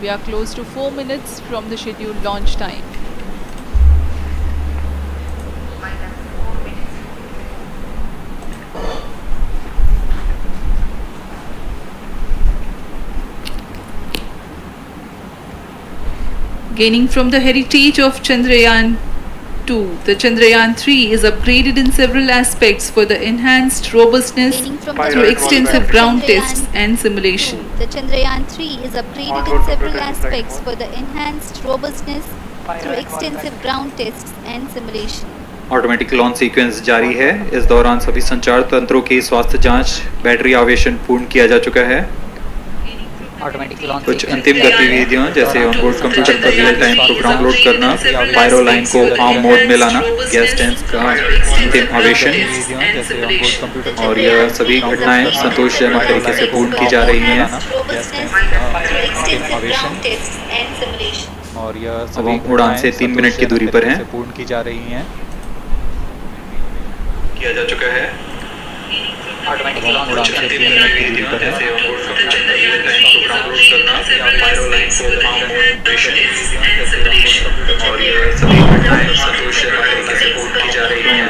We are close to 4 minutes from the scheduled launch time. Gaining from the heritage of Chandrayaan-2, the Chandrayaan-3 is upgraded in several aspects for the enhanced robustness through extensive ground tests and simulation. The Chandrayaan-3 is upgraded in several aspects for the enhanced robustness through extensive ground tests and simulation. Automatic launch sequence जारी है। इस दौरान सभी संचार तंत्रों की स्वास्थ्य जांच, बैटरी आवेशन पूर्ण किया जा चुका है। कुछ अंतिम गतिविधियों जैसे ऑनबोर्ड कंप्यूटर पर रियल टाइम प्रोग्राम लोड करना, पायरो लाइन को आर्म मोड में लाना, गैस टैंक का अंतिम आवेशन और यह सभी घटनाएं संतोषजनक तरीके से पूर्ण की जा रही हैं। और यह सभी उड़ान से 3 मिनट की दूरी पर हैं। पूर्ण की जा रही हैं। किया जा चुका है। उड़ान से 3 मिनट की दूरी पर है। और ये सभी घटनाएं संतोषजनक तरीके से पूर्ण की जा रही हैं।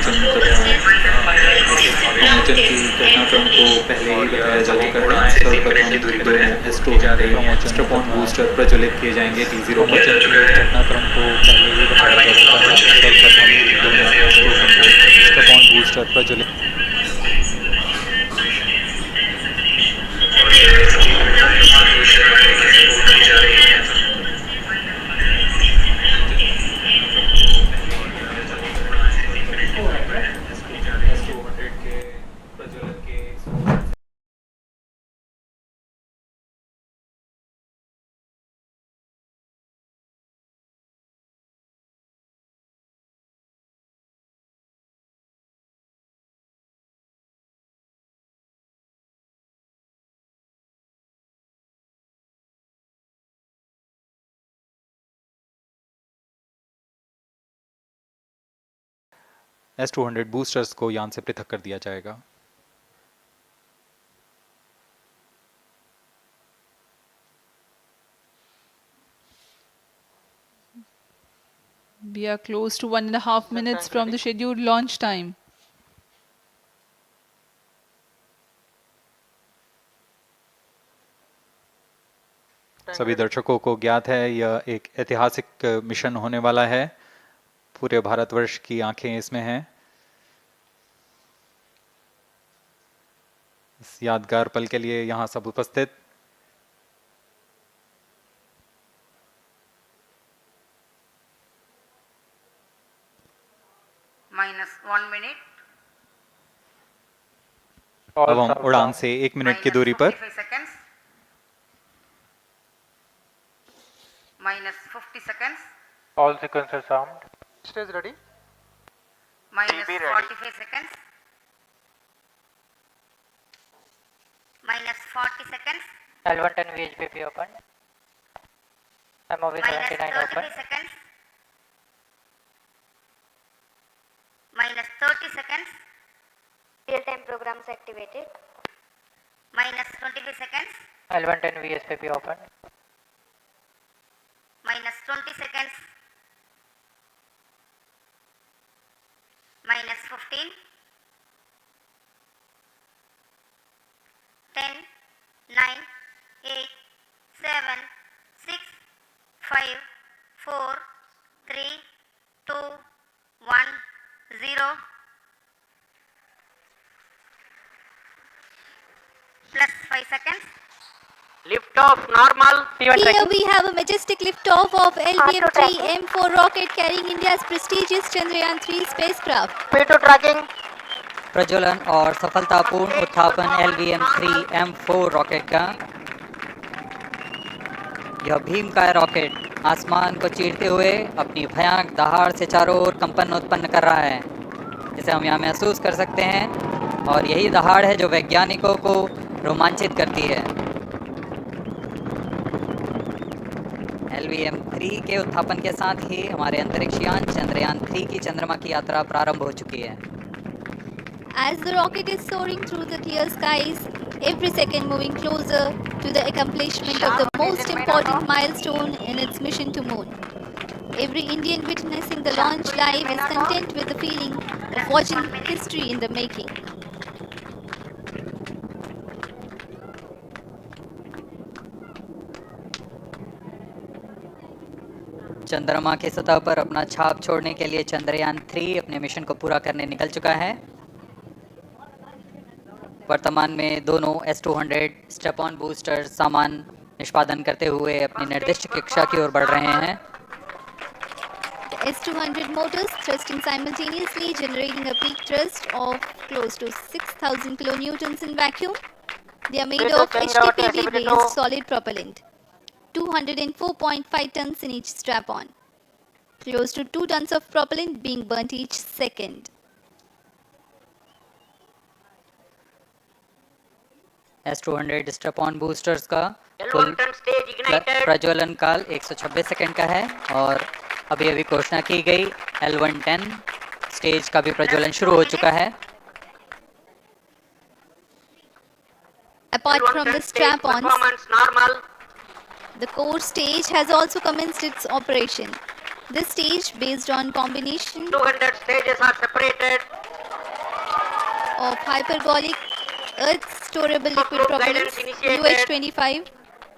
प्रमोचन की घटनाक्रम को पहले ही बताया जा चुका है। सर्वप्रथम दो स्ट्रैप-ऑन बूस्टर प्रज्वलित किए जाएंगे T0 पर। घटनाक्रम को पहले ही बताया जा चुका है। सर्वप्रथम स्ट्रैप-ऑन बूस्टर प्रज्वलित S-200 बूस्टर्स को यान से पृथक कर दिया जाएगा। We are close to 1.5 minutes from the scheduled launch time. सभी दर्शकों को ज्ञात है यह एक ऐतिहासिक मिशन होने वाला है। पूरे भारतवर्ष की आंखें इसमें हैं। इस यादगार पल के लिए यहाँ सब उपस्थित। -1 minute। अब हम उड़ान से 1 मिनट की दूरी पर -50 seconds। All sequences armed. Stage ready. -45 seconds। -40 seconds। L110 VHPP open. MOV 79 open. -33 seconds। -30 seconds। Real-time programs activated. -25 seconds। L110 VSPP open. -20 seconds। -15। 10, 9, 8, 7, 6, 5, 4, 3, 2, 1, 0. +5 seconds. Lift off normal. Here we have a majestic liftoff of LVM3-M4 rocket carrying India's prestigious Chandrayaan-3 spacecraft. P2 tracking. प्रज्वलन और सफलतापूर्ण उत्थापन LVM3-M4 rocket का। यह भीमकाय rocket आसमान को चीरते हुए अपनी भयानक दहाड़ से चारों ओर कंपन उत्पन्न कर रहा है, जिसे हम यहाँ महसूस कर सकते हैं। और यही दहाड़ है जो वैज्ञानिकों को रोमांचित करती है। LVM3 के उत्थापन के साथ ही हमारे अंतरिक्ष यान चंद्रयान-3 की चंद्रमा की यात्रा प्रारंभ हो चुकी है। As the rocket is soaring through the clear skies, every second moving closer to the accomplishment of the most important milestone in its mission to moon. Every Indian witnessing the launch live is content with the feeling of watching history in the making. चंद्रमा की सतह पर अपना छाप छोड़ने के लिए चंद्रयान 3 अपने मिशन को पूरा करने निकल चुका है। वर्तमान में दोनों S200 स्टेप ऑन बूस्टर सामान निष्पादन करते हुए अपनी निर्दिष्ट कक्षा की ओर बढ़ रहे हैं। The S200 motors thrusting simultaneously, generating a peak thrust of close to 6,000 kilonewtons in vacuum. They are made of HTPB-based solid propellant. 204.5 tons in each strap-on. Close to 2 tons of propellant being burnt each second. S200 step on boosters का कुल प्रज्वलन काल 126 second का है और अभी अभी घोषणा की गई L110 स्टेज का भी प्रज्वलन शुरू हो चुका है। Apart from the strap-ons, the core stage has also commenced its operation. This stage, based on combination 200 stages are separated. of hyperbolic earth storable liquid propellants UH-25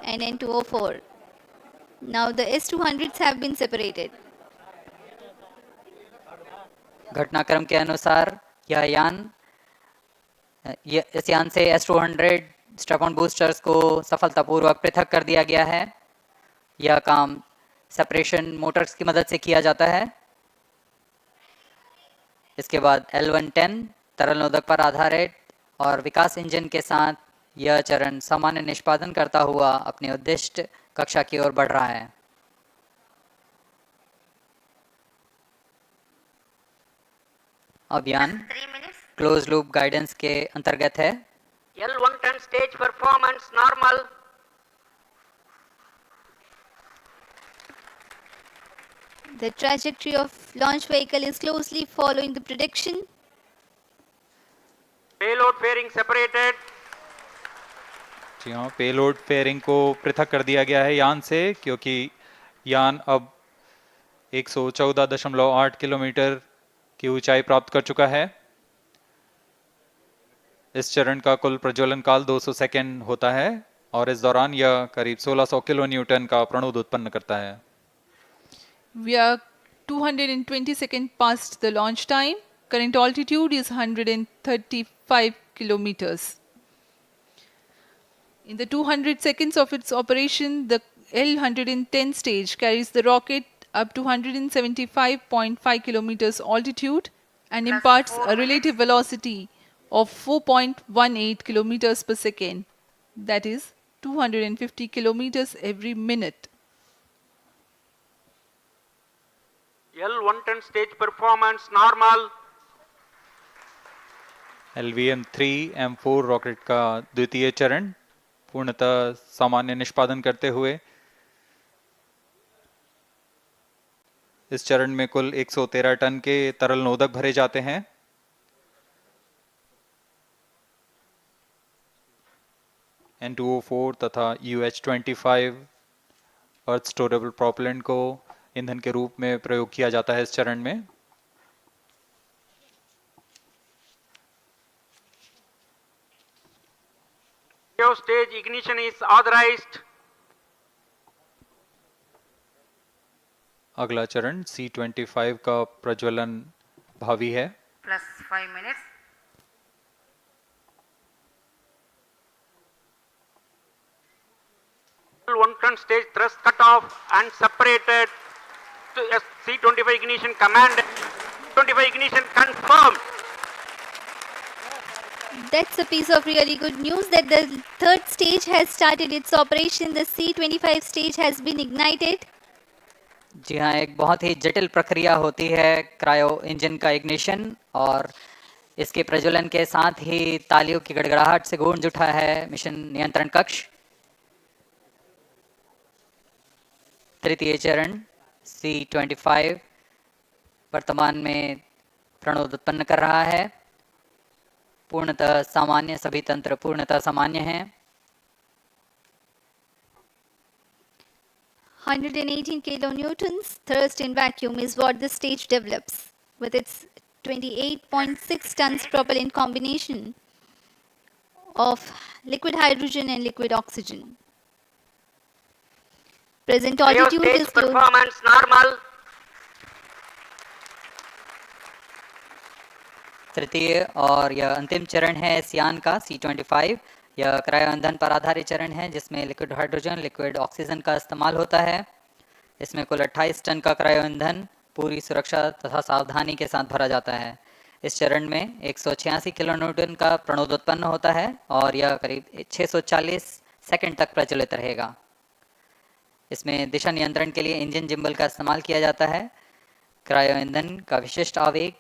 and N2O4. Now the S200s have been separated. घटनाक्रम के अनुसार इस यान से S200 step on boosters को सफलतापूर्वक पृथक कर दिया गया है। यह काम सेपरेशन मोटर्स की मदद से किया जाता है। इसके बाद L110 तरल नोदक पर आधारित और विकास इंजन के साथ यह चरण सामान्य निष्पादन करता हुआ अपनी उद्दिष्ट कक्षा की ओर बढ़ रहा है। अभियान क्लोज लूप गाइडेंस के अंतर्गत है। L110 stage performance normal. The trajectory of launch vehicle is closely following the prediction. Payload fairing separated. जी हाँ, पेलोड फेयरिंग को पृथक कर दिया गया है यान से, क्योंकि यान अब 114.8 किलोमीटर की ऊंचाई प्राप्त कर चुका है। इस चरण का कुल प्रज्वलन काल 200 सेकेंड होता है और इस दौरान यह करीब 1600 किलो न्यूटन का प्रणोद उत्पन्न करता है। We are 220 seconds past the launch time. Current altitude is 135 kilometers. In the 200 seconds of its operation, the L110 stage carries the rocket up to 175.5 kilometers altitude and imparts a relative velocity of 4.18 kilometers per second, that is 250 kilometers every minute. L110 stage performance normal. LVM3-M4 rocket का द्वितीय चरण पूर्णतः सामान्य निष्पादन करते हुए इस चरण में कुल 113 टन के तरल नोदक भरे जाते हैं। N2O4 तथा UH-25 अर्थ स्टोरेबल प्रोपेलेंट को ईंधन के रूप में प्रयोग किया जाता है इस चरण में। Stage ignition is authorized. अगला चरण C25 का प्रज्वलन भावी है। Plus 5 minutes. L110 stage thrust cut off and separated to C25 ignition command. 25 ignition confirmed. That's a piece of really good news that the third stage has started its operation. The C25 stage has been ignited. जी हाँ, एक बहुत ही जटिल प्रक्रिया होती है cryo engine का ignition और इसके प्रज्वलन के साथ ही तालियों की गड़गड़ाहट से गूंज उठा है मिशन नियंत्रण कक्ष। तृतीय चरण C25 वर्तमान में प्रणोद उत्पन्न कर रहा है। पूर्णतः सामान्य, सभी तंत्र पूर्णतः सामान्य हैं। 118 kilonewtons thrust in vacuum is what the stage develops with its 28.6 tons propellant combination of liquid hydrogen and liquid oxygen. Present Cryo altitude stage is close. performance normal. तृतीय और यह अंतिम चरण है इस यान का C-25। यह क्रायो ईंधन पर आधारित चरण है जिसमें लिक्विड हाइड्रोजन लिक्विड ऑक्सीजन का इस्तेमाल होता है। इसमें कुल 28 टन का क्रायो ईंधन पूरी सुरक्षा तथा सावधानी के साथ भरा जाता है। इस चरण में 186 किलोन्यूटन का प्रणोद उत्पन्न होता है और यह करीब 640 सेकंड तक प्रज्वलित रहेगा। इसमें दिशा नियंत्रण के लिए इंजन जिम्बल का इस्तेमाल किया जाता है। क्रायो ईंधन का विशिष्ट आवेग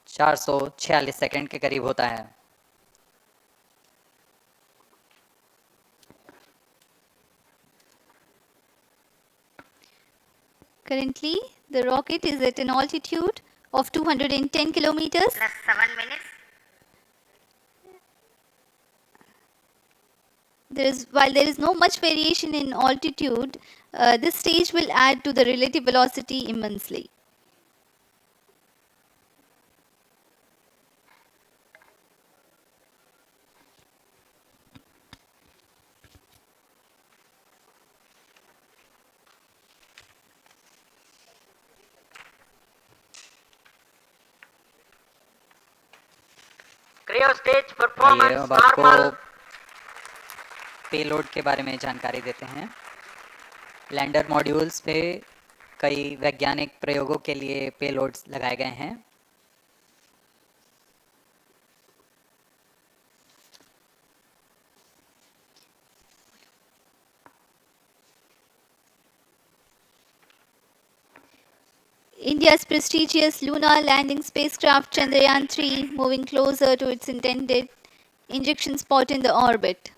446 सेकंड के करीब होता है। Currently, the rocket is at an altitude of 210 kilometers. Plus 7 minutes. While there is no much variation in altitude, this stage will add to the relative velocity immensely. Cryo stage आइए performance अब आपको normal. Payload के बारे में जानकारी देते हैं। Lander modules पे कई वैज्ञानिक प्रयोगों के लिए पेलोड्स लगाए गए हैं। India's prestigious lunar landing spacecraft Chandrayaan-3 moving closer to its intended injection spot in the orbit.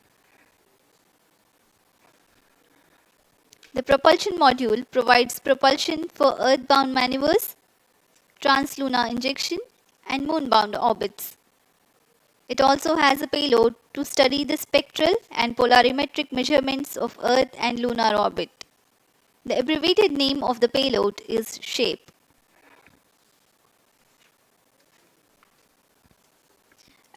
The propulsion module provides propulsion for earthbound maneuvers, translunar injection, and moonbound orbits. It also has a payload to study the spectral and polarimetric measurements of Earth and lunar orbit. The abbreviated name of the payload is SHAPE.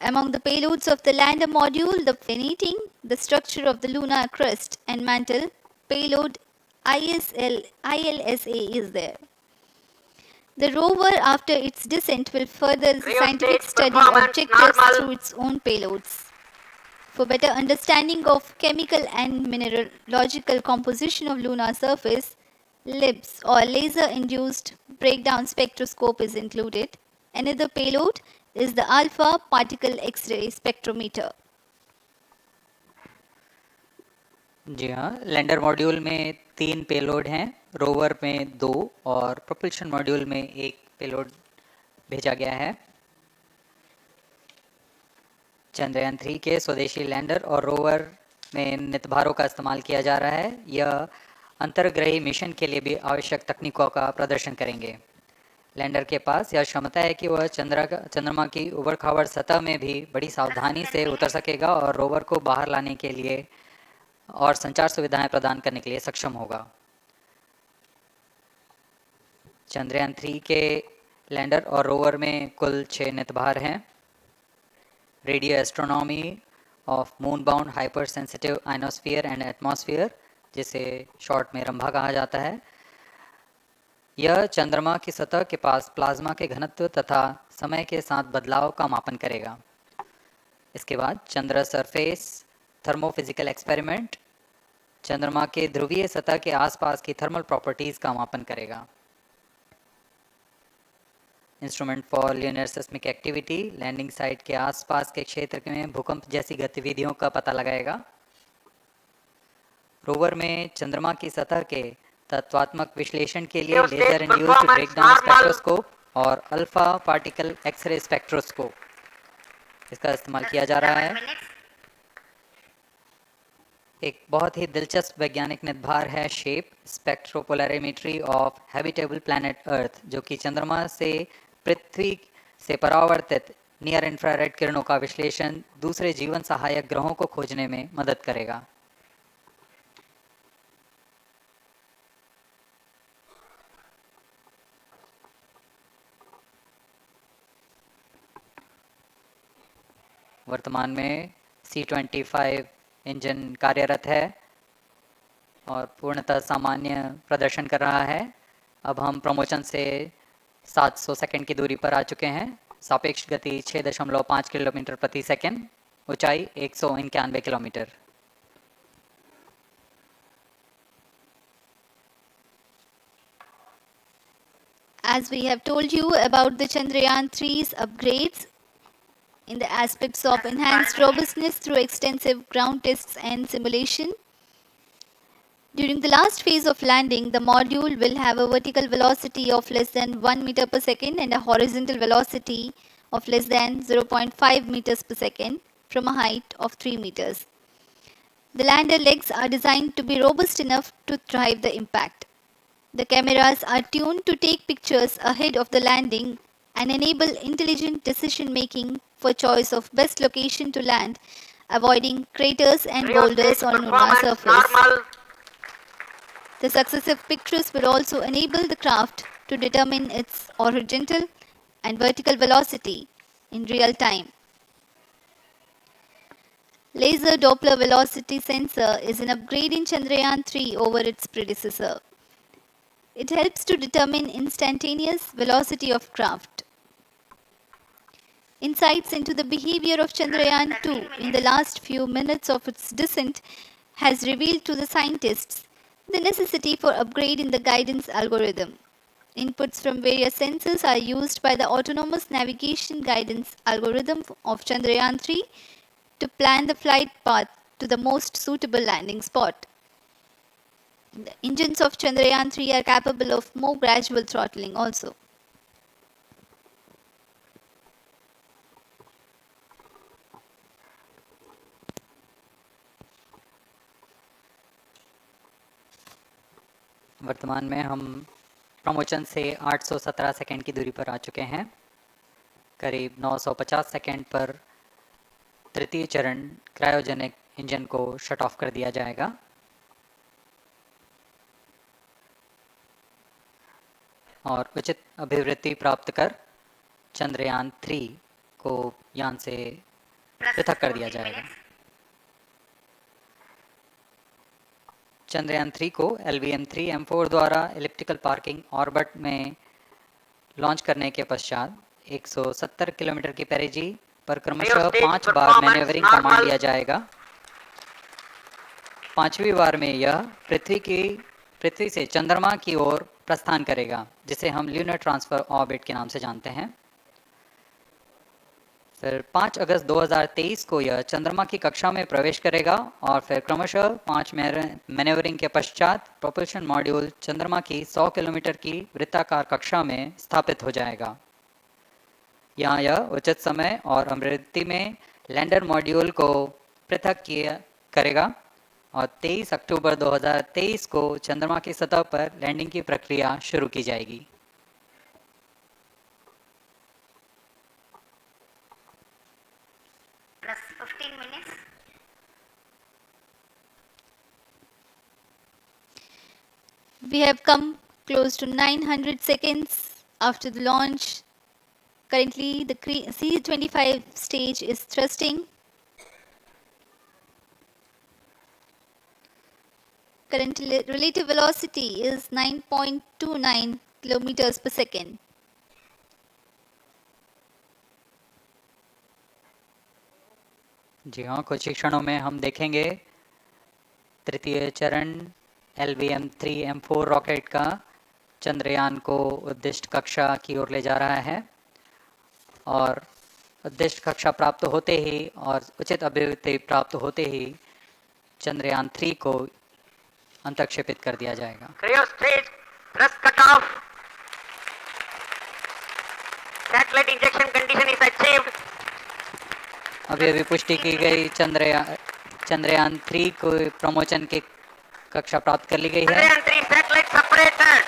Among the payloads of the lander module, the fascinating the structure of the lunar crust and mantle payload ILSA is there. The rover, after its descent, will further the Cryo scientific stage study performance objectives normal. through its own payloads. For better understanding of chemical and mineralogical composition of lunar surface, LIBS or laser-induced breakdown spectroscope is included. Another payload is the alpha particle X-ray spectrometer. जी हाँ, lander module में 3 payload हैं, rover में 2 और propulsion module में 1 payload भेजा गया है। चंद्रयान 3 के स्वदेशी लैंडर और रोवर में नितभारों का इस्तेमाल किया जा रहा है। यह अंतर्ग्रही मिशन के लिए भी आवश्यक तकनीकों का प्रदर्शन करेंगे। लैंडर के पास यह क्षमता है कि वह चंद्रमा की उबड़-खाबड़ सतह में भी बड़ी सावधानी से उतर सकेगा और रोवर को बाहर लाने के लिए और संचार सुविधाएं प्रदान करने के लिए सक्षम होगा। चंद्रयान 3 के लैंडर और रोवर में कुल 6 नितभार हैं। Radio astronomy of moon bound hyper sensitive ionosphere and atmosphere, जिसे शॉर्ट में रंभा कहा जाता है, यह चंद्रमा की सतह के पास प्लाज्मा के घनत्व तथा समय के साथ बदलाव का मापन करेगा। इसके बाद चंद्र सरफेस थर्मोफिजिकल एक्सपेरिमेंट चंद्रमा के ध्रुवीय सतह के आसपास की थर्मल प्रॉपर्टीज का मापन करेगा। Instrument for linear seismic activity landing site के आसपास के क्षेत्र में भूकंप जैसी गतिविधियों का पता लगाएगा। रोवर में चंद्रमा की सतह के तत्वात्मक विश्लेषण के लिए लेजर इंड्यूस्ड ब्रेकडाउन स्पेक्ट्रोस्कोप और अल्फा पार्टिकल एक्सरे स्पेक्ट्रोस्कोप इसका इस्तेमाल किया जा रहा है। एक बहुत ही दिलचस्प वैज्ञानिक निर्धार है shape स्पेक्ट्रोपोलैरिमेट्री of habitable planet earth, जो कि चंद्रमा से पृथ्वी से परावर्तित नियर इंफ्रारेड किरणों का विश्लेषण दूसरे जीवन सहायक ग्रहों को खोजने में मदद करेगा। वर्तमान में C-25 इंजन कार्यरत है और पूर्णतः सामान्य प्रदर्शन कर रहा है। अब हम प्रमोशन से 700 सेकंड की दूरी पर आ चुके हैं। सापेक्ष गति 6.5 किलोमीटर प्रति सेकंड, ऊंचाई 191 kilometre. As we have told you about the Chandrayaan-3's upgrades in the aspects of enhanced robustness through extensive ground tests and simulation, during the last phase of landing, the module will have a vertical velocity of less than 1 meter per second and a horizontal velocity of less than 0.5 meters per second from a height of 3 meters. The lander legs are designed to be robust enough to drive the impact. The cameras are tuned to take pictures ahead of the landing and enable intelligent decision making for choice of best location to land, avoiding craters and boulders on lunar surface. Normal. The successive pictures will also enable the craft to determine its horizontal and vertical velocity in real time. Laser Doppler velocity sensor is an upgrade in Chandrayaan-3 over its predecessor. It helps to determine instantaneous velocity of craft. Insights into the behavior of Chandrayaan-2 in the last few minutes of its descent has revealed to the scientists the necessity for upgrade in the guidance algorithm. Inputs from various sensors are used by the autonomous navigation guidance algorithm of Chandrayaan-3 to plan the flight path to the most suitable landing spot. The engines of Chandrayaan-3 are capable of more gradual throttling also. वर्तमान में हम promotion से 817 second की दूरी पर आ चुके हैं। करीब 950 सेकंड पर तृतीय चरण क्रायोजेनिक इंजन को शट ऑफ कर दिया जाएगा और उचित अभिवृद्धि प्राप्त कर चंद्रयान-3 को यान से पृथक कर दिया जाएगा। चंद्रयान-3 को LVM3-M4 द्वारा इलिप्टिकल पार्किंग ऑर्बिट में लॉन्च करने के पश्चात 170 किलोमीटर की पेरिजी पर क्रमशः 5 बार मैन्यूवरिंग कमांड दिया जाएगा। 5वीं बार में यह पृथ्वी से चंद्रमा की ओर प्रस्थान करेगा, जिसे हम ल्यूनर ट्रांसफर ऑर्बिट के नाम से जानते हैं। फिर 5 अगस्त 2023 को यह चंद्रमा की कक्षा में प्रवेश करेगा और फिर क्रमशः 5 मैन्यूवरिंग के पश्चात प्रोपल्शन मॉड्यूल चंद्रमा की 100 किलोमीटर की वृत्ताकार कक्षा में स्थापित हो जाएगा। यहाँ यह उचित समय और अभिवृद्धि में लैंडर मॉड्यूल को पृथक करेगा और 23 अक्टूबर 2023 को चंद्रमा की सतह पर लैंडिंग की प्रक्रिया शुरू की जाएगी। Plus 15 minutes. We have come close to 900 seconds after the launch. Currently, the C-25 stage is thrusting. Current relative velocity is 9.29 kilometers per second. जी हाँ, कुछ ही क्षणों में हम देखेंगे तृतीय चरण LVM3-M4 रॉकेट का चंद्रयान को उद्दिष्ट कक्षा की ओर ले जा रहा है और उद्दिष्ट कक्षा प्राप्त होते ही और उचित अभिवृद्धि प्राप्त होते ही चंद्रयान-3 को अंतक्षेपित कर दिया जाएगा। Cryo stage thrust cutoff. Satellite injection condition is achieved. अभी पुष्टि की गई चंद्रयान-3 को प्रमोशन की कक्षा प्राप्त कर ली गई है। Chandrayaan-3 satellite separated.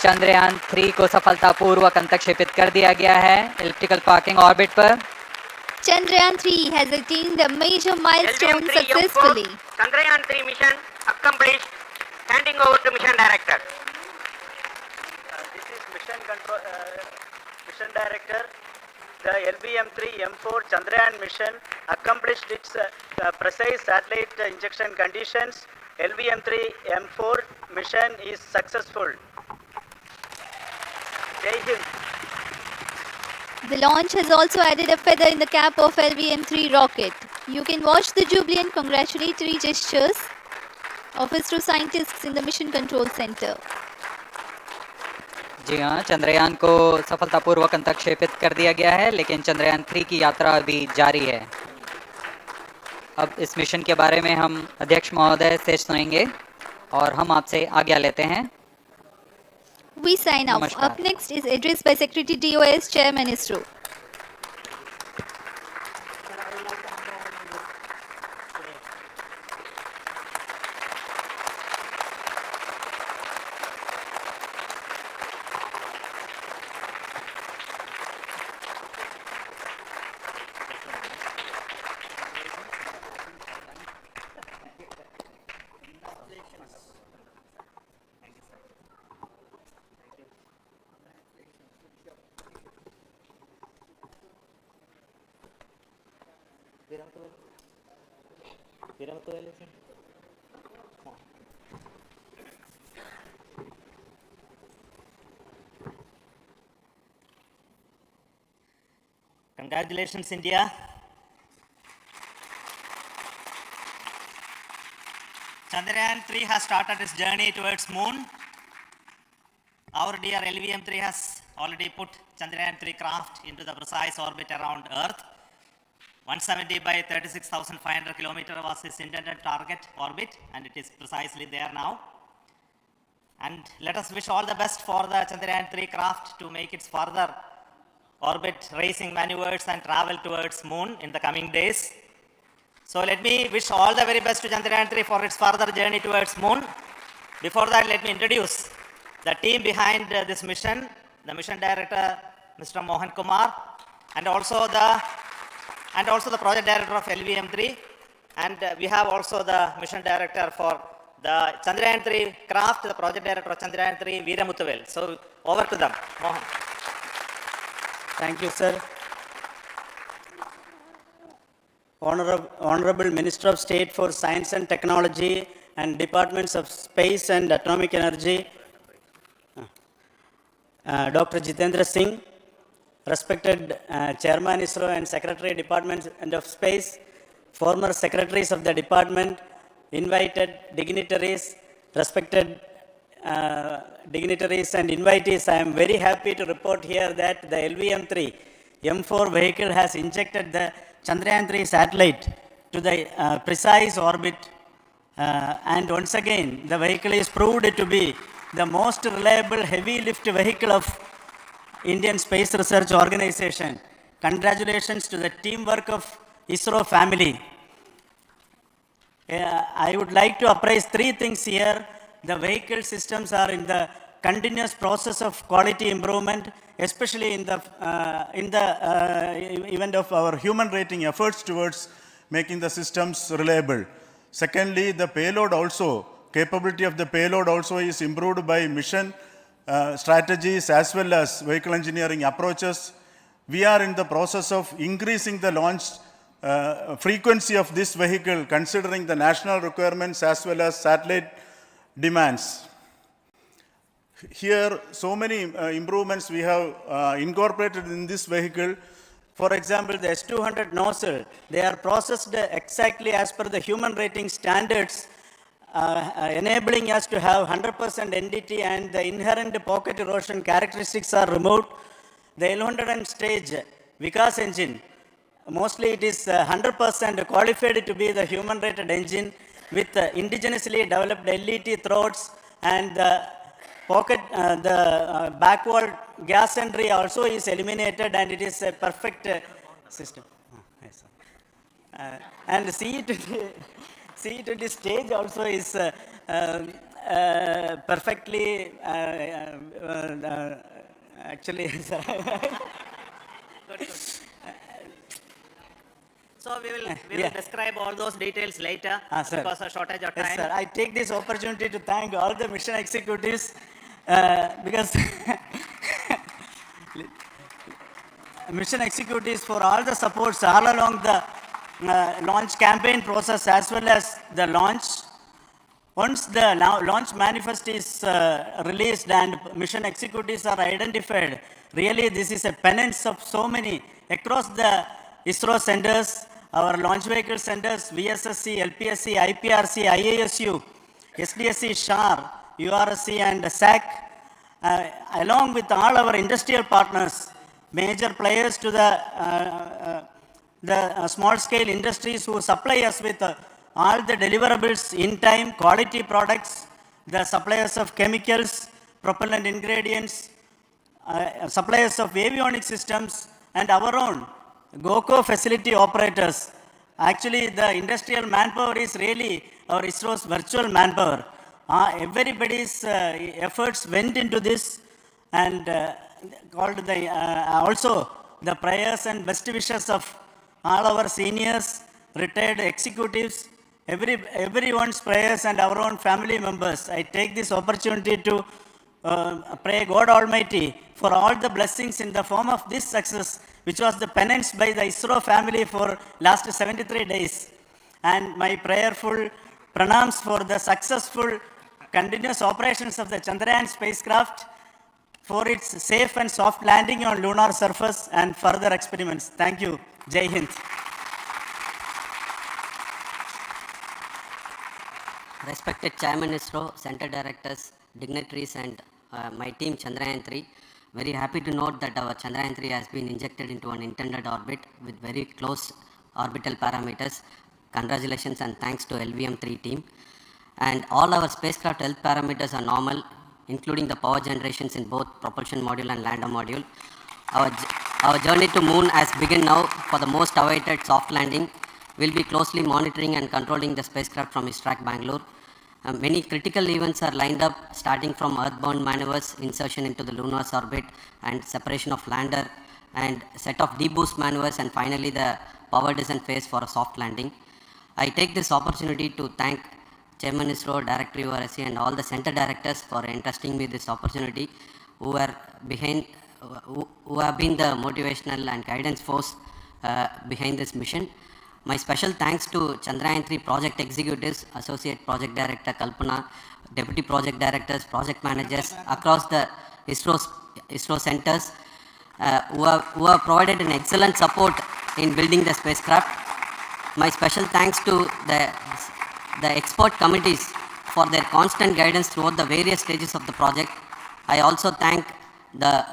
चंद्रयान-3 को सफलतापूर्वक अंतक्षेपित कर दिया गया है इलिप्टिकल पार्किंग ऑर्बिट पर। Chandrayaan-3 has attained a major milestone successfully. Chandrayaan-3 mission accomplished. Handing over to mission director. This is mission director. The LVM3-M4 Chandrayaan mission accomplished its precise satellite injection conditions. LVM3-M4 mission is successful. Jai Hind. The launch has also added a feather in the cap of LVM3 rocket. You can watch the jubilant congratulatory gestures of ISRO scientists in the Mission Control Center. जी हाँ, चंद्रयान को सफलतापूर्वक अंतक्षेपित कर दिया गया है, लेकिन चंद्रयान 3 की यात्रा अभी जारी है। अब इस मिशन के बारे में हम अध्यक्ष महोदय से सुनेंगे और हम आपसे आज्ञा लेते हैं। We sign off. Namaskar. Up next is address by Secretary DOS, Chairman ISRO. Congratulations, India. Chandrayaan-3 has started its journey towards moon. Our dear LVM-3 has already put Chandrayaan-3 craft into the precise orbit around Earth. 170 by 36,500 kilometer was its intended target orbit, and it is precisely there now. And let us wish all the best for the Chandrayaan-3 craft to make its further orbit racing maneuvers and travel towards moon in the coming days. So let me wish all the very best to Chandrayaan-3 for its further journey towards moon. Before that, let me introduce the team behind this mission, the mission director, Mr. Mohan Kumar, and also the project director of LVM3, and we have also the mission director for the Chandrayaan-3 craft, the project director of Chandrayaan-3, Veeramuthuvel. So over to them, Mohan. Thank you, sir. Honorable Minister of State for Science and Technology and Departments of Space and Atomic Energy, Dr. Jitendra Singh, respected Chairman ISRO and Secretary Department of Space, former secretaries of the department, invited dignitaries, respected dignitaries and invitees, I am very happy to report here that the LVM3-M4 vehicle has injected the Chandrayaan-3 satellite to the precise orbit, and once again the vehicle is proved to be the most reliable heavy lift vehicle of Indian Space Research Organization. Congratulations to the teamwork of ISRO family. I would like to appraise three things here. The vehicle systems are in the continuous process of quality improvement, especially in the event of our human rating efforts towards making the systems reliable. Secondly, the payload also, capability of the payload also is improved by mission strategies as well as vehicle engineering approaches. We are in the process of increasing the launch frequency of this vehicle considering the national requirements as well as satellite demands. Here, so many improvements we have incorporated in this vehicle. For example, the S200 nozzle, they are processed exactly as per the human rating standards, enabling us to have 100% NDT, and the inherent pocket erosion characteristics are removed. The L100 stage Vikas engine, mostly it is 100% qualified to be the human rated engine with indigenously developed LET throats, and the backward gas entry also is eliminated, and it is a perfect system. And CE20 stage also is perfectly actually. So we will describe all those details later because of shortage of time. Yes, sir. I take this opportunity to thank all the mission executives because mission executives for all the supports all along the launch campaign process as well as the launch. Once the launch manifest is released and mission executives are identified, really this is a penance of so many across the ISRO centers, our launch vehicle centers, VSSC, LPSC, IPRC, IASU, SDSC, SHAR, URSC and SAC, along with all our industrial partners, major players to the small scale industries who supply us with all the deliverables in time, quality products, the suppliers of chemicals, propellant ingredients, suppliers of avionics systems, and our own GOCO facility operators. Actually, the industrial manpower is really our ISRO's virtual manpower. Everybody's efforts went into this, and also the prayers and best wishes of all our seniors, retired executives, everyone's prayers and our own family members. I take this opportunity to pray God Almighty for all the blessings in the form of this success, which was the penance by the ISRO family for last 73 days. And my prayerful pranams for the successful continuous operations of the Chandrayaan spacecraft, for its safe and soft landing on lunar surface and further experiments. Thank you. Jai Hind. Respected Chairman ISRO, Center Directors, dignitaries and my team Chandrayaan-3, very happy to note that our Chandrayaan-3 has been injected into an intended orbit with very close orbital parameters. Congratulations and thanks to LVM3 team. And all our spacecraft health parameters are normal, including the power generations in both propulsion module and lander module. Our journey to moon has begun now for the most awaited soft landing. We'll be closely monitoring and controlling the spacecraft from ISRAC Bangalore. Many critical events are lined up, starting from earthbound maneuvers, insertion into the lunar orbit, and separation of lander, and set of deboost maneuvers, and finally the power descent phase for a soft landing. I take this opportunity to thank Chairman ISRO, Director URSC, and all the center directors for entrusting me this opportunity, who have been the motivational and guidance force behind this mission. My special thanks to Chandrayaan-3 project executives, Associate Project Director Kalpana, Deputy Project Directors, Project Managers across the ISRO centers who have provided an excellent support in building the spacecraft. My special thanks to the expert committees for their constant guidance throughout the various stages of the project. I also thank the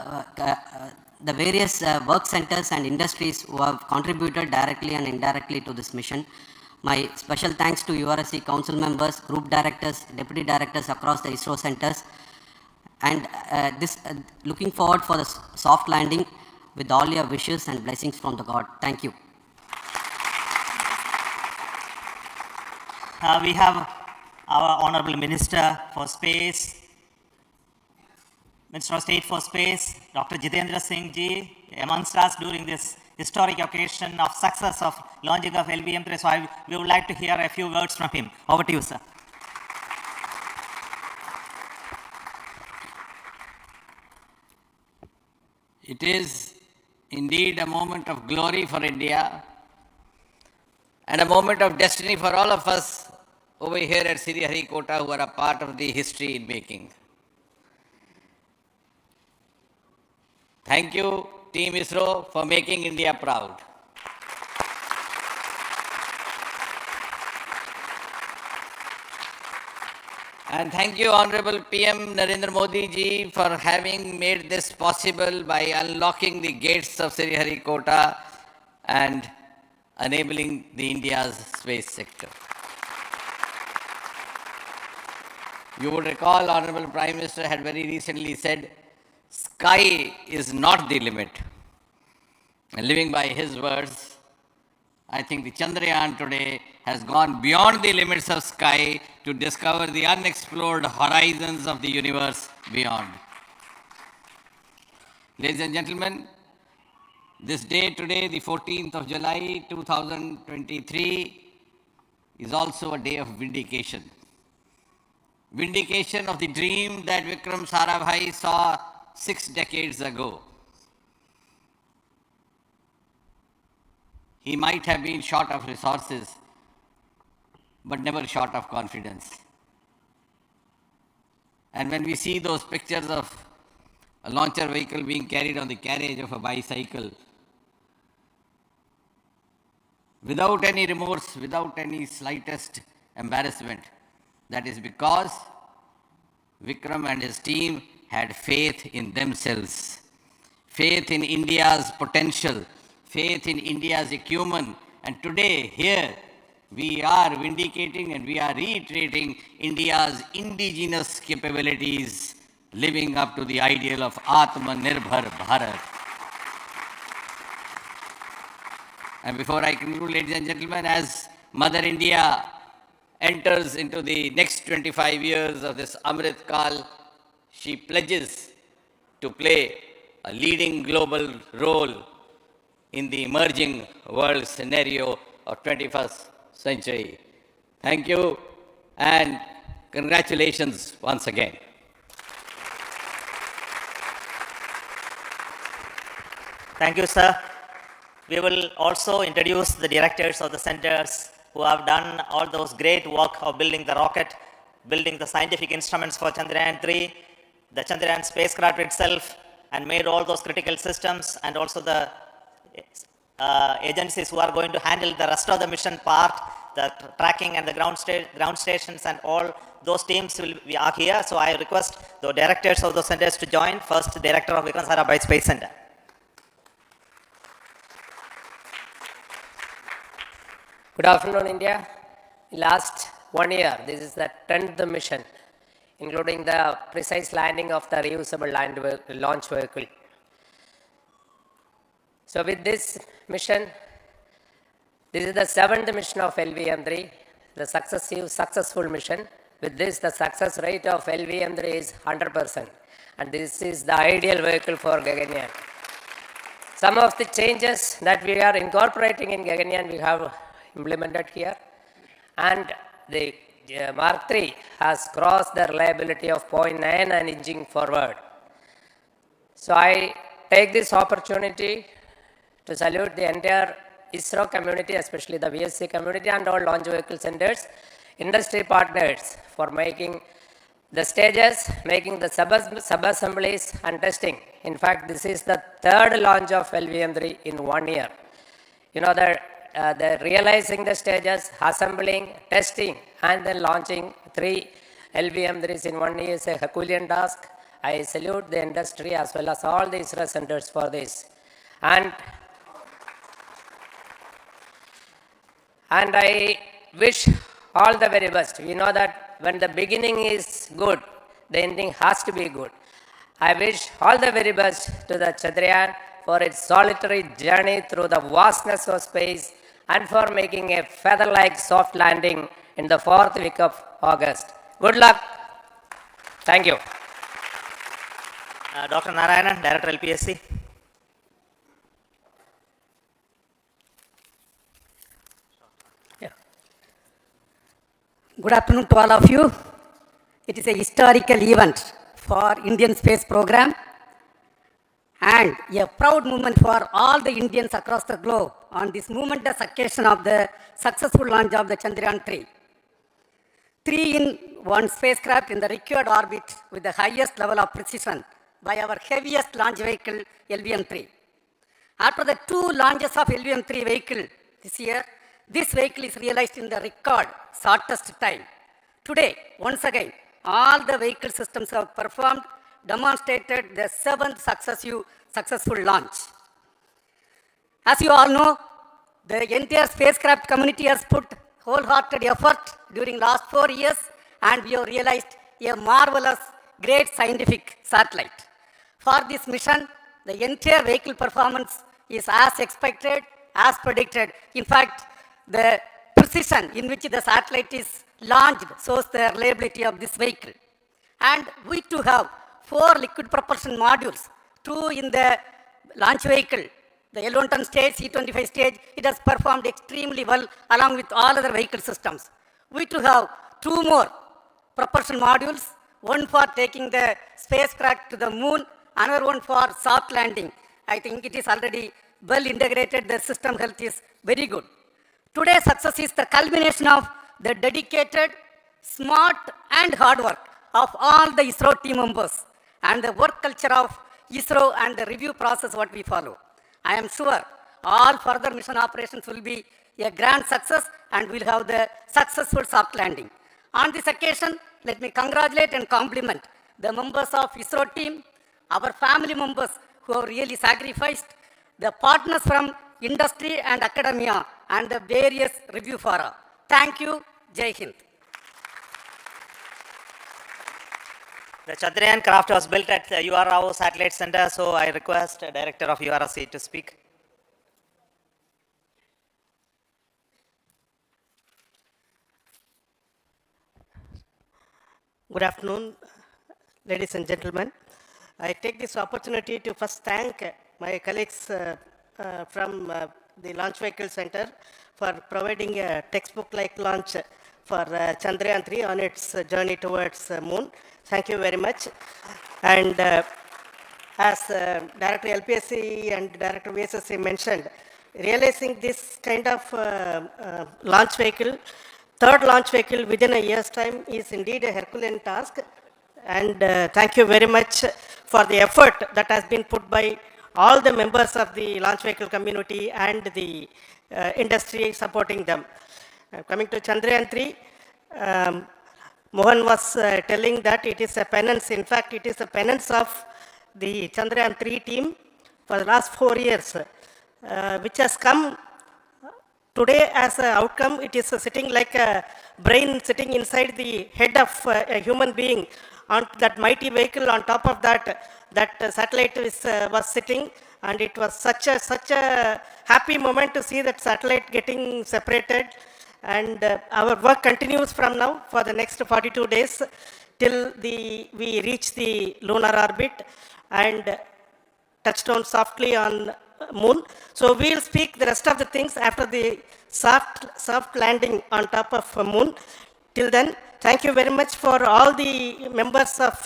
various work centers and industries who have contributed directly and indirectly to this mission. My special thanks to URSC council members, group directors, deputy directors across the ISRO centers, and looking forward for the soft landing with all your wishes and blessings from the God. Thank you. We have our Honorable Minister for Space, Minister of State for Space, Dr. Jitendra Singh ji, amongst us during this historic occasion of success of launching of LVM3. So we would like to hear a few words from him. Over to you, sir. It is indeed a moment of glory for India and a moment of destiny for all of us over here at Sriharikota who are a part of the history in making. Thank you, Team ISRO, for making India proud. And thank you, Honorable PM Narendra Modi ji, for having made this possible by unlocking the gates of Sriharikota and enabling the India's space sector. You would recall, Honorable Prime Minister had very recently said, sky is not the limit. And living by his words, I think the Chandrayaan today has gone beyond the limits of sky to discover the unexplored horizons of the universe beyond. Ladies and gentlemen, this day today, the 14th of July 2023, is also a day of vindication. Vindication of the dream that Vikram Sarabhai saw 6 decades ago. He might have been short of resources, but never short of confidence. And when we see those pictures of a launcher vehicle being carried on the carriage of a bicycle, without any remorse, without any slightest embarrassment, that is because Vikram and his team had faith in themselves, faith in India's potential, faith in India's acumen. And today, here, we are vindicating and we are reiterating India's indigenous capabilities, living up to the ideal of Atmanirbhar Bharat. And before I conclude, ladies and gentlemen, as Mother India enters into the next 25 years of this Amrit Kal, she pledges to play a leading global role in the emerging world scenario of 21st century. Thank you and congratulations once again. Thank you, sir. We will also introduce the directors of the centers who have done all those great work of building the rocket, building the scientific instruments for Chandrayaan-3, the Chandrayaan spacecraft itself, and made all those critical systems, and also the agencies who are going to handle the rest of the mission part, the tracking and the ground stations, and all those teams will be here. So I request the directors of those centers to join. First, Director of Vikram Sarabhai Space Center. Good afternoon, India. Last 1 year, this is the 10th mission, including the precise landing of the reusable launch vehicle. So with this mission, this is the 7th mission of LVM3, the successful mission. With this, the success rate of LVM3 is 100%, and this is the ideal vehicle for Gaganyaan. Some of the changes that we are incorporating in Gaganyaan, we have implemented here, and the Mark III has crossed the reliability of 0.9 and inching forward. So I take this opportunity to salute the entire ISRO community, especially the VSC community and all launch vehicle centers, industry partners for making the stages, making the sub-assemblies and testing. In fact, this is the 3rd launch of LVM3 in 1 year. You know that the realizing the stages, assembling, testing, and then launching 3 LVM3s in 1 year is a Herculean task. I salute the industry as well as all the ISRO centers for this. And I wish all the very best. We know that when the beginning is good, the ending has to be good. I wish all the very best to the Chandrayaan for its solitary journey through the vastness of space and for making a feather-like soft landing in the 4th week of August. Good luck. Thank you. Dr. Narayanan, Director LPSC. Good afternoon to all of you. It is a historical event for Indian space program and a proud moment for all the Indians across the globe on this momentous occasion of the successful launch of the Chandrayaan-3. 3-in-1 spacecraft in the required orbit with the highest level of precision by our heaviest launch vehicle, LVM3. After the 2 launches of LVM3 vehicle this year, this vehicle is realized in the record shortest time. Today, once again, all the vehicle systems have performed, demonstrated the 7th successful launch. As you all know, the entire spacecraft community has put wholehearted effort during last 4 years, and we have realized a marvelous, great scientific satellite. For this mission, the entire vehicle performance is as expected, as predicted. In fact, the precision in which the satellite is launched shows the reliability of this vehicle. And we too have 4 liquid propulsion modules, 2 in the launch vehicle. The L110 stage, C25 stage, it has performed extremely well along with all other vehicle systems. We too have 2 more propulsion modules, one for taking the spacecraft to the moon, another one for soft landing. I think it is already well integrated, the system health is very good. Today's success is the culmination of the dedicated, smart and hard work of all the ISRO team members and the work culture of ISRO and the review process what we follow. I am sure all further mission operations will be a grand success and will have the successful soft landing. On this occasion, let me congratulate and compliment the members of ISRO team, our family members who have really sacrificed, the partners from industry and academia, and the various review fora. Thank you. Jai Hind. The Chandrayaan craft was built at the URO Satellite Center, so I request the Director of URC to speak. Good afternoon, ladies and gentlemen. I take this opportunity to first thank my colleagues from the Launch Vehicle Center for providing a textbook-like launch for Chandrayaan-3 on its journey towards moon. Thank you very much. And as Director LPSC and Director VSSC mentioned, realizing this kind of launch vehicle, third launch vehicle within a year's time is indeed a Herculean task. And thank you very much for the effort that has been put by all the members of the launch vehicle community and the industry supporting them. Coming to Chandrayaan-3, Mohan was telling that it is a penance. In fact, it is a penance of the Chandrayaan-3 team for the last 4 years, which has come today as an outcome. It is sitting like a brain sitting inside the head of a human being on that mighty vehicle. On top of that, that satellite was sitting, and it was such a happy moment to see that satellite getting separated. And our work continues from now for the next 42 days till we reach the lunar orbit and touchdown softly on moon. So we'll speak the rest of the things after the soft landing on top of moon. Till then, thank you very much for all the members of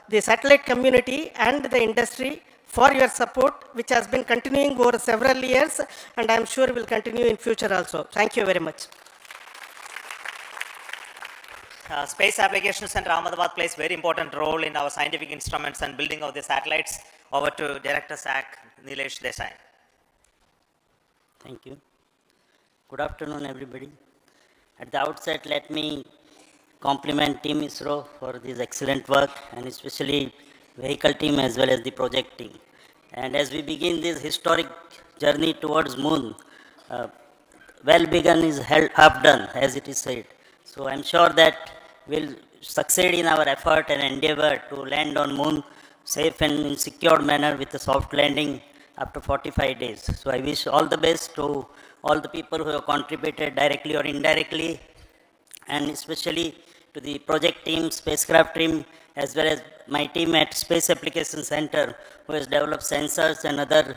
the satellite community and the industry for your support, which has been continuing over several years, and I'm sure will continue in future also. Thank you very much. Space Applications Center Ahmedabad plays very important role in our scientific instruments and building of the satellites. Over to Director SAC, Nilesh Desai. Thank you. Good afternoon, everybody. At the outset, let me compliment Team ISRO for this excellent work, and especially vehicle team as well as the project team. And as we begin this historic journey towards moon, well begun is half done, as it is said. So I'm sure that we'll succeed in our effort and endeavor to land on moon safe and in secured manner with a soft landing after 45 days. So I wish all the best to all the people who have contributed directly or indirectly, and especially to the project team, spacecraft team, as well as my team at Space Application Center, who has developed sensors and other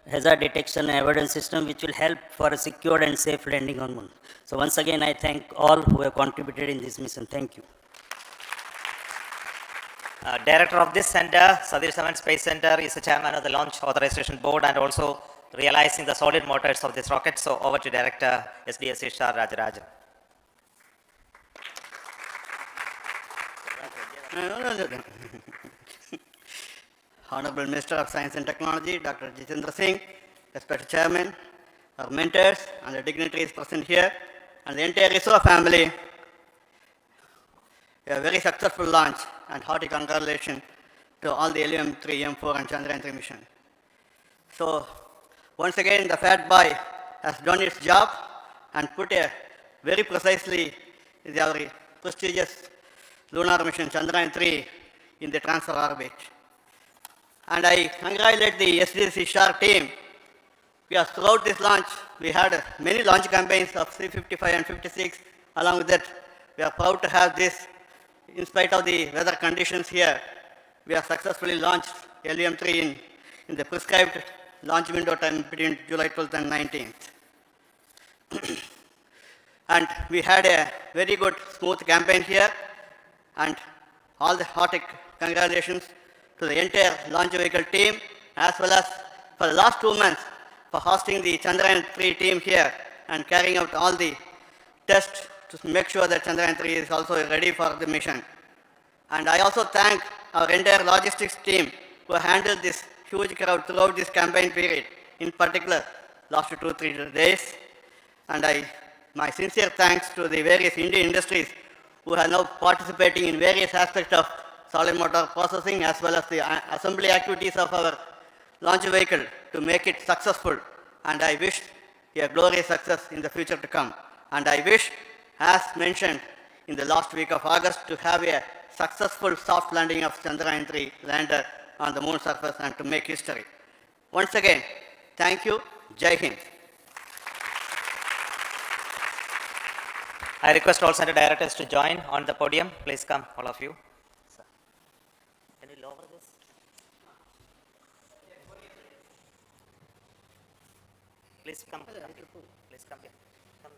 hazard detection and avoidance system which will help for a secured and safe landing on moon. So once again, I thank all who have contributed in this mission. Thank you. Director of this center, Satish Dhawan Space Center, is the chairman of the Launch Authorization Board and also realizing the solid motors of this rocket. So over to Director SDSC SHAR Rajarajan. Honorable Minister of Science and Technology, Dr. Jitendra Singh, respected Chairman, our mentors and the dignitaries present here, and the entire ISRO family, a very successful launch and hearty congratulations to all the LVM3-M4 and Chandrayaan-3 mission. So, once again, the Fat Boy has done its job and put a very precisely our prestigious lunar mission Chandrayaan-3 in the transfer orbit. And I congratulate the SDSC SHAR team, because throughout this launch, we had many launch campaigns of 355 and 56. Along with that, we are proud to have this. In spite of the weather conditions here, we have successfully launched LVM3 in the prescribed launch window time between July 12th and 19th. And we had a very good, smooth campaign here, and all the hearty congratulations to the entire launch vehicle team, as well as for the last 2 months, for hosting the Chandrayaan-3 team here and carrying out all the tests to make sure that Chandrayaan-3 is also ready for the mission. And I also thank our entire logistics team who handled this huge crowd throughout this campaign period, in particular last 2-3 days. And my sincere thanks to the various Indian industries who are now participating in various aspects of solid motor processing as well as the assembly activities of our launch vehicle to make it successful. And I wish a glorious success in the future to come. And I wish, as mentioned in the last week of August, to have a successful soft landing of Chandrayaan-3 lander on the moon surface and to make history. Once again, thank you. Jai Hind. I request all center directors to join on the podium. Please come, all of you. Can you lower this? Please come. Please come here. Come.